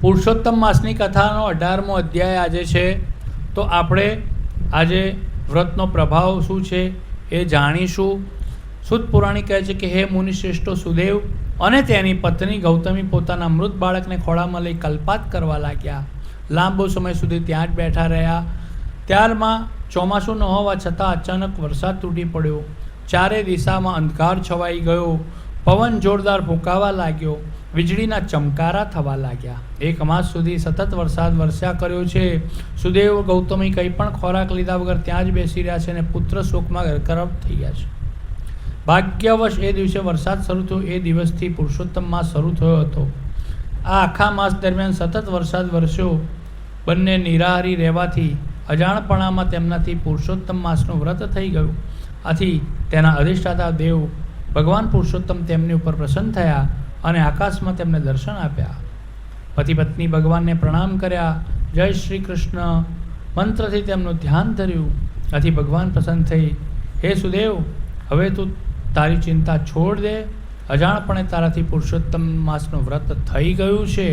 પુરુષોત્તમ માસની કથાનો 18મો અધ્યાય આજે છે. તો આપણે આજે વ્રતનો પ્રભાવ શું છે એ જાણીશું. સુત પુરાણી કહે છે કે હે મુનિશ્રેષ્ઠો સુદેવ અને તેની પત્ની ગૌતમી પોતાના મૃત બાળકને ખોળામાં લઈ કલ્પાત કરવા લાગ્યા. લાંબો સમય સુધી ત્યાં જ બેઠા રહ્યા. ત્યારમાં ચોમાસું ન હોવા છતાં અચાનક વરસાદ તૂટી પડ્યો. ચારે દિશામાં અંધકાર છવાઈ ગયો. પવન જોરદાર ફૂંકાવા લાગ્યો. વીજળીના ચમકારા થવા લાગ્યા. 1 માસ સુધી સતત વરસાદ વરસ્યા કર્યો છે. સુદેવ ગૌતમી કંઈ પણ ખોરાક લીધા વગર ત્યાં જ બેસી રહ્યા છે અને પુત્ર શોકમાં ગરકાવ થઈ ગયા છે. ભાગ્યવશ એ દિવસે વરસાદ શરૂ થયો. એ દિવસથી પુરુષોત્તમ માસ શરૂ થયો હતો. આ આખા માસ દરમિયાન સતત વરસાદ વરસ્યો. બંને નિરાહારી રહેવાથી અજાણપણામાં તેમનાથી પુરુષોત્તમ માસનું વ્રત થઈ ગયું. આથી તેના અધિષ્ઠાતા દેવ ભગવાન પુરુષોત્તમ તેમની ઉપર પ્રસન્ન થયા અને આકાશમાં તેમને દર્શન આપ્યા. પતિ પત્ની ભગવાનને પ્રણામ કર્યા. જય શ્રી કૃષ્ણ મંત્રથી તેમનું ધ્યાન ધર્યું. આથી ભગવાન પ્રસન્ન થઈ, હે સુદેવ, હવે તું તારી ચિંતા છોડ દે. અજાણપણે તારાથી પુરુષોત્તમ માસનું વ્રત થઈ ગયું છે,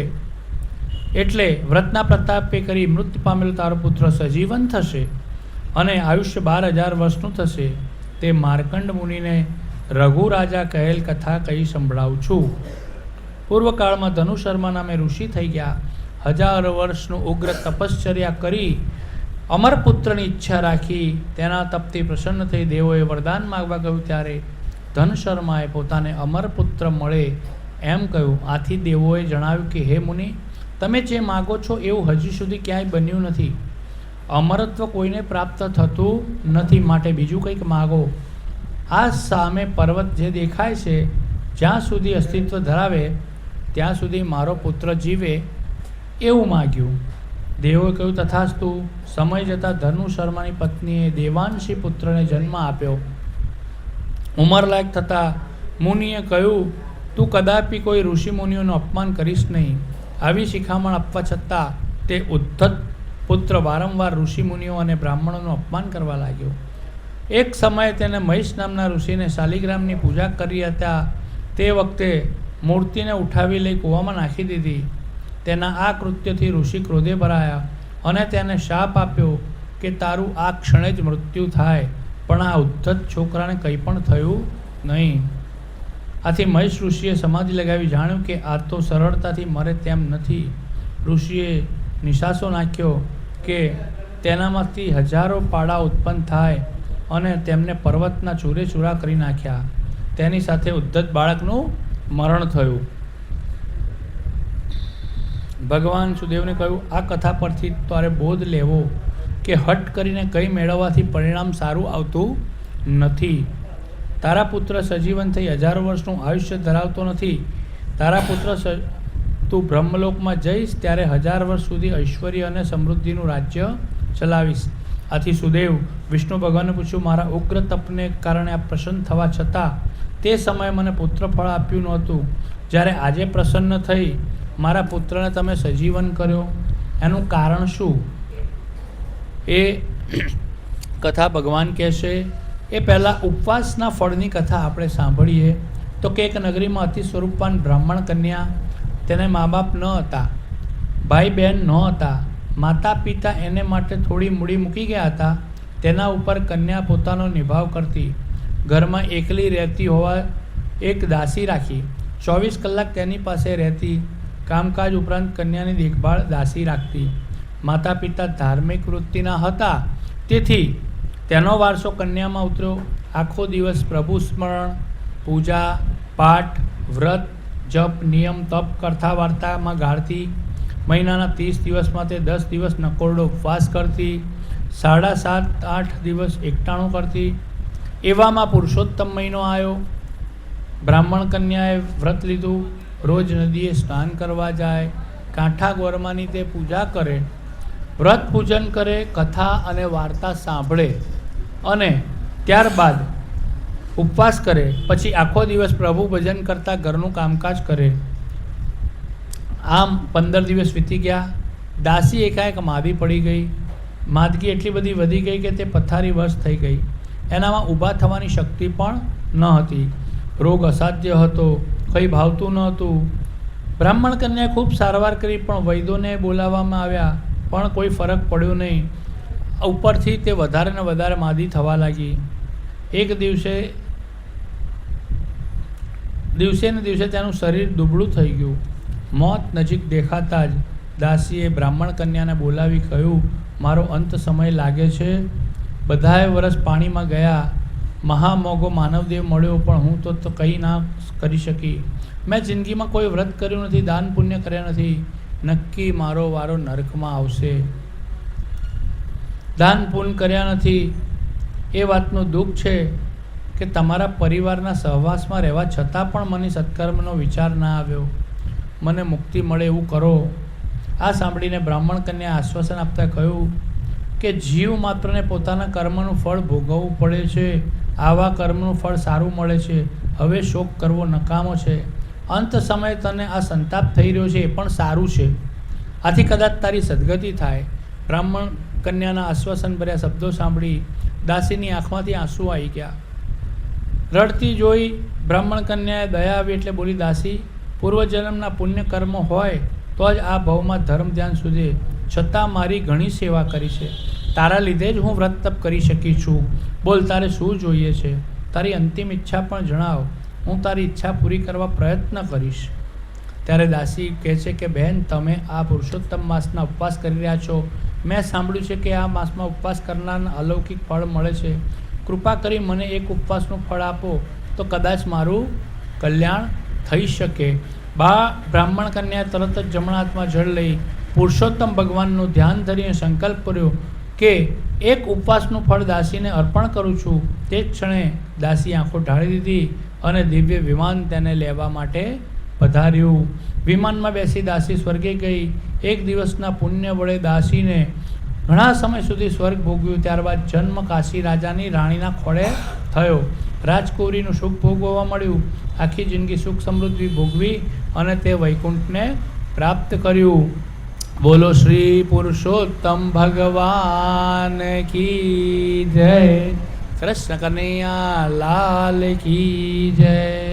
એટલે વ્રતના પ્રતાપે કરી મૃત્યુ પામેલો તારો પુત્ર સજીવન થશે અને આયુષ્ય 12,000 વર્ષનું થશે. તે માર્કંડ મુનિને રઘુ રાજા કહેલ કથા કહી સંભળાવું છું. પૂર્વકાળમાં ધનુ શર્મા નામે ઋષિ થઈ ગયા. 1000 વર્ષનું ઉગ્ર તપશ્ચર્યા કરી અમરપુત્રની ઈચ્છા રાખી. તેના તપથી પ્રસન્ન થઈ દેવોએ વરદાન માગવા કહ્યું. ત્યારે ધન શર્માએ પોતાને અમરપુત્ર મળે એમ કહ્યું. આથી દેવોએ જણાવ્યું કે હે મુનિ, તમે જે માગો છો એવું હજી સુધી ક્યાંય બન્યું નથી. અમરત્વ કોઈને પ્રાપ્ત થતું નથી, માટે બીજું કંઈક માગો. આ સામે પર્વત જે દેખાય છે, જ્યાં સુધી અસ્તિત્વ ધરાવે ત્યાં સુધી મારો પુત્ર જીવે એવું માગ્યું. દેવોએ કહ્યું, તથાસ્તુ. સમય જતાં ધનુ શર્માની પત્નીએ દેવાંશી પુત્રને જન્મ આપ્યો. ઉંમરલાયક થતાં મુનિએ કહ્યું, તું કદાપી કોઈ ઋષિ મુનિઓનું અપમાન કરીશ નહીં. આવી શિખામણ આપવા છતાં તે ઉદ્ધત પુત્ર વારંવાર ઋષિ મુનિઓ અને બ્રાહ્મણોનું અપમાન કરવા લાગ્યો. એક સમયે તેને મહિષ નામના ઋષિને શાલિગ્રામની પૂજા કરી હતા. તે વખતે મૂર્તિને ઉઠાવી લઈ કૂવામાં નાખી દીધી. તેના આ કૃત્યથી ઋષિ ક્રોધે ભરાયા અને તેને શાપ આપ્યો કે તારું આ ક્ષણે જ મૃત્યુ થાય. પણ આ ઉદ્ધત છોકરાને કંઈ પણ થયું નહીં. આથી મહેશ ઋષિએ સમાધિ લગાવી જાણ્યું કે આ તો સરળતાથી મરે તેમ નથી. ઋષિએ નિશાસો નાખ્યો કે તેનામાંથી હજારો પાડા ઉત્પન્ન થાય અને તેમને પર્વતના ચૂરે ચૂરા કરી નાખ્યા. તેની સાથે ઉદ્ધત બાળકનું મરણ થયું. ભગવાન સુદેવને કહ્યું, આ કથા પરથી તારે બોધ લેવો કે હઠ કરીને કંઈ મેળવવાથી પરિણામ સારું આવતું નથી. તારા પુત્ર સજીવન થઈ 1000 વર્ષનું આયુષ્ય ધરાવતો નથી. તારા પુત્ર તું બ્રહ્મલોકમાં જઈશ ત્યારે 1000 વર્ષ સુધી ઐશ્વર્ય અને સમૃદ્ધિનું રાજ્ય ચલાવીશ. આથી સુદેવ વિષ્ણુ ભગવાનને પૂછ્યું, મારા ઉગ્ર તપને કારણે આ પ્રસન્ન થવા છતાં તે સમયે મને પુત્ર ફળ આપ્યું નહોતું. જ્યારે આજે પ્રસન્ન થઈ મારા પુત્રને તમે સજીવન કર્યો, એનું કારણ શું? એ કથા ભગવાન કહેશે. એ પહેલાં ઉપવાસના ફળની કથા આપણે સાંભળીએ. તો કે એક નગરીમાં અતિ સ્વરૂપવાન બ્રાહ્મણ કન્યા, તેને મા બાપ ન હતા, ભાઈ બહેન ન હતા. માતા પિતા એને માટે થોડી મૂડી મૂકી ગયા હતા. તેના ઉપર કન્યા પોતાનો નિભાવ કરતી. ઘરમાં એકલી રહેતી હોવા એક દાસી રાખી. 24 કલાક તેની પાસે રહેતી. કામકાજ ઉપરાંત કન્યાની દેખભાળ દાસી રાખતી. માતા પિતા ધાર્મિક વૃત્તિના હતા, તેથી તેનો વારસો કન્યામાં ઉતર્યો. આખો દિવસ પ્રભુ સ્મરણ, પૂજા પાઠ, વ્રત જપ, નિયમ તપ, કથા વાર્તામાં ગાળતી. મહિનાના 30 દિવસમાં તે 10 દિવસ નકોરડો ઉપવાસ કરતી. 7.5-8 દિવસ એકટાણું કરતી. એવામાં પુરુષોત્તમ મહિનો આવ્યો. બ્રાહ્મણ કન્યાએ વ્રત લીધું. રોજ નદીએ સ્નાન કરવા જાય. કાંઠા ગોરમાની તે પૂજા કરે, વ્રત પૂજન કરે, કથા અને વાર્તા સાંભળે અને ત્યારબાદ ઉપવાસ કરે. પછી આખો દિવસ પ્રભુ ભજન કરતાં ઘરનું કામકાજ કરે. આમ 15 દિવસ વીતી ગયા. દાસી એકાએક માદી પડી ગઈ. માદગી એટલી બધી વધી ગઈ કે તે પથારી વશ થઈ ગઈ. એનામાં ઊભા થવાની શક્તિ પણ ન હતી. રોગ અસાધ્ય હતો, કંઈ ભાવતું ન હતું. બ્રાહ્મણ કન્યાએ ખૂબ સારવાર કરી, પણ વૈદોને બોલાવવામાં આવ્યા, પણ કોઈ ફરક પડ્યો નહીં. ઉપરથી તે વધારે ને વધારે માદી થવા લાગી. એક દિવસે ને દિવસે તેનું શરીર દુબળું થઈ ગયું. મોત નજીક દેખાતા જ દાસીએ બ્રાહ્મણ કન્યાને બોલાવી કહ્યું, મારો અંત સમય લાગે છે. બધાએ વરસ પાણીમાં ગયા. મહામોગો માનવદેવ મળ્યો, પણ હું તો કંઈ ના કરી શકી. મેં જિંદગીમાં કોઈ વ્રત કર્યું નથી, દાન પુણ્ય કર્યા નથી. નક્કી મારો વારો નરકમાં આવશે. દાન પુણ્ય કર્યા નથી એ વાતનું દુઃખ છે કે તમારા પરિવારના સહવાસમાં રહેવા છતાં પણ મને સત્કર્મનો વિચાર ના આવ્યો. મને મુક્તિ મળે એવું કરો. આ સાંભળીને બ્રાહ્મણ કન્યાએ આશ્વાસન આપતા કહ્યું કે જીવ માત્રને પોતાના કર્મનું ફળ ભોગવવું પડે છે. આવા કર્મનું ફળ સારું મળે છે. હવે શોક કરવો નકામો છે. અંત સમયે તને આ સંતાપ થઈ રહ્યો છે એ પણ સારું છે. આથી કદાચ તારી સદગતિ થાય. બ્રાહ્મણ કન્યાના આશ્વાસન ભર્યા શબ્દો સાંભળી દાસીની આંખમાંથી આંસુ આવી ગયા. રડતી જોઈ બ્રાહ્મણ કન્યાએ દયા આવી એટલે બોલી, દાસી, પૂર્વજન્મના પુણ્ય કર્મ હોય તો જ આ ભાવમાં ધર્મ ધ્યાન સુધે. છતાં મારી ઘણી સેવા કરી છે. તારા લીધે જ હું વ્રત તપ કરી શકી છું. બોલ, તારે શું જોઈએ છે? તારી અંતિમ ઈચ્છા પણ જણાવ. હું તારી ઈચ્છા પૂરી કરવા પ્રયત્ન કરીશ. ત્યારે દાસી કહે છે કે બહેન, તમે આ પુરુષોત્તમ માસના ઉપવાસ કરી રહ્યા છો. મેં સાંભળ્યું છે કે આ માસમાં ઉપવાસ કરનારને અલૌકિક ફળ મળે છે. કૃપા કરી મને એક ઉપવાસનું ફળ આપો તો કદાચ મારું કલ્યાણ થઈ શકે. બ્રાહ્મણ કન્યાએ તરત જ જમણા હાથમાં જળ લઈ પુરુષોત્તમ ભગવાનનું ધ્યાન ધરીને સંકલ્પ કર્યો કે એક ઉપવાસનું ફળ દાસીને અર્પણ કરું છું. તે જ ક્ષણે દાસી આંખો ઢાળી દીધી અને દિવ્ય વિમાન તેને લેવા માટે પધાર્યું. વિમાનમાં બેસી દાસી સ્વર્ગે ગઈ. એક દિવસના પુણ્ય વડે દાસીને ઘણા સમય સુધી સ્વર્ગ ભોગવ્યું. ત્યારબાદ જન્મ કાશી રાજાની રાણીના ખોળે થયો. રાજકુંવરીનું સુખ ભોગવવા મળ્યું. આખી જિંદગી સુખ સમૃદ્ધિ ભોગવી અને તે વૈકુંઠને પ્રાપ્ત કર્યું. બોલો શ્રી પુરુષોત્તમ ભગવાન કી જય. કૃષ્ણ કનૈયા લાલ કી જય.